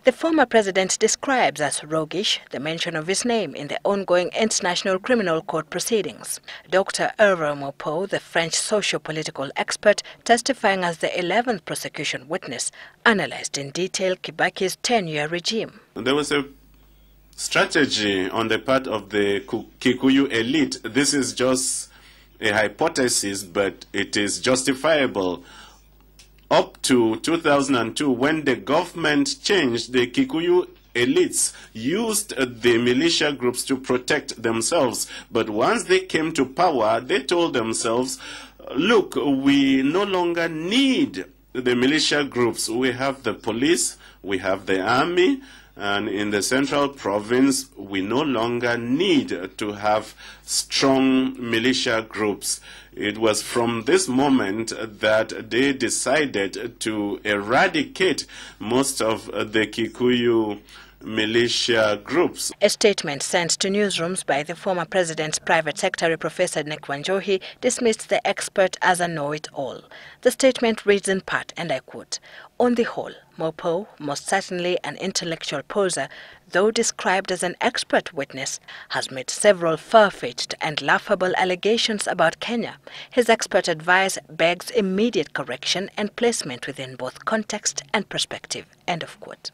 The former president describes as roguish the mention of his name in the ongoing International Criminal Court proceedings. Dr. Herver Maupeu, the French socio-political expert, testifying as the 11th prosecution witness, analyzed in detail Kibaki's 10-year regime. There was a strategy on the part of the Kikuyu elite. This is just a hypothesis, but it is justifiable. Up to 2002, when the government changed, the Kikuyu elites used the militia groups to protect themselves. But once they came to power, they told themselves, look, we no longer need the militia groups. We have the police, we have the army, and in the central province, we no longer need to have strong militia groups. It was from this moment that they decided to eradicate most of the Kikuyu militia groups. A statement sent to newsrooms by the former president's private secretary, Professor Wanjohi, dismissed the expert as a know-it-all. The statement reads in part, and I quote, "On the whole, Maupeu, most certainly an intellectual poser, though described as an expert witness, has made several far-fetched and laughable allegations about Kenya. His expert advice begs immediate correction and placement within both context and perspective." End of quote.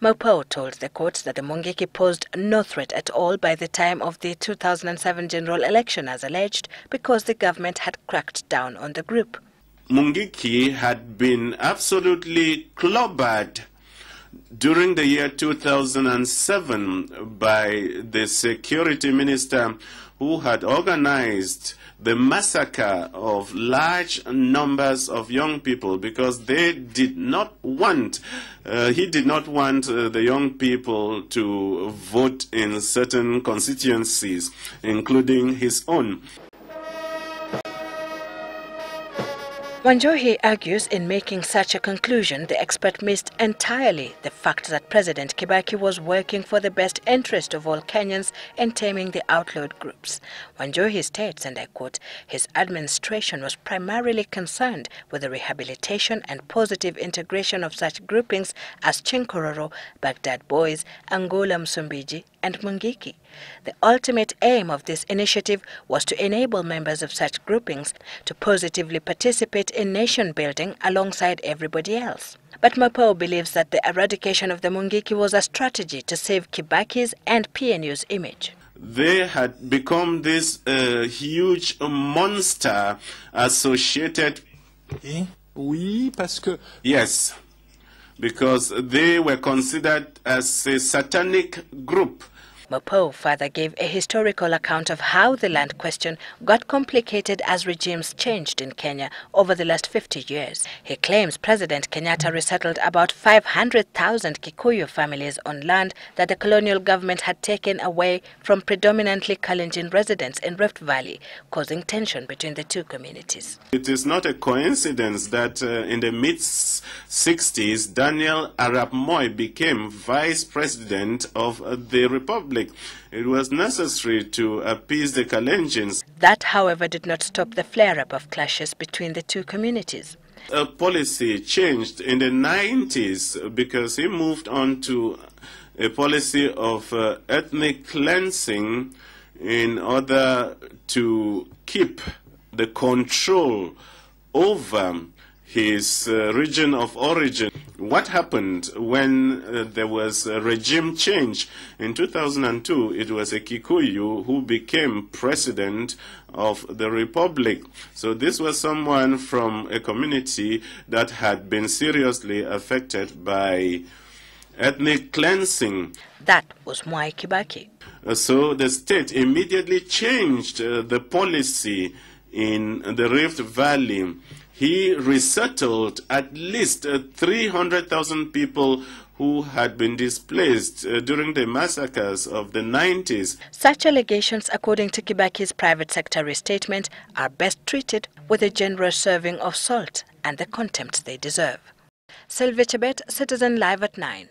Maupeu told the court that the Mungiki posed no threat at all by the time of the 2007 general election, as alleged, because the government had cracked down on the group. Mungiki had been absolutely clobbered during the year 2007 by the security minister who had organized the massacre of large numbers of young people because they did not want, he did not want the young people to vote in certain constituencies, including his own. Wanjohi argues in making such a conclusion, the expert missed entirely the fact that President Kibaki was working for the best interest of all Kenyans in taming the outlawed groups. Wanjohi states, and I quote, his administration was primarily concerned with the rehabilitation and positive integration of such groupings as Chinkororo, Baghdad Boys, Angola Msumbiji, and Mungiki. The ultimate aim of this initiative was to enable members of such groupings to positively participate in nation building alongside everybody else. But Maupeu believes that the eradication of the Mungiki was a strategy to save Kibaki's and PNU's image. They had become this huge monster associated. Oui, parce que... Yes, because they were considered as a satanic group. Maupeu further gave a historical account of how the land question got complicated as regimes changed in Kenya over the last 50 years. He claims President Kenyatta resettled about 500,000 Kikuyu families on land that the colonial government had taken away from predominantly Kalenjin residents in Rift Valley, causing tension between the two communities. It is not a coincidence that in the mid-60s, Daniel Arap Moi became vice president of the Republic. It was necessary to appease the Kalenjins. That, however, did not stop the flare-up of clashes between the two communities. A policy changed in the 90s because he moved on to a policy of ethnic cleansing in order to keep the control over his region of origin. What happened when there was a regime change? In 2002, it was a Kikuyu who became president of the Republic. So this was someone from a community that had been seriously affected by ethnic cleansing. That was Mwai Kibaki. So the state immediately changed the policy in the Rift Valley. He resettled at least 300,000 people who had been displaced during the massacres of the 90s. Such allegations, according to Kibaki's private secretary statement, are best treated with a generous serving of salt and the contempt they deserve. Sylvia Chebet, Citizen Live at 9.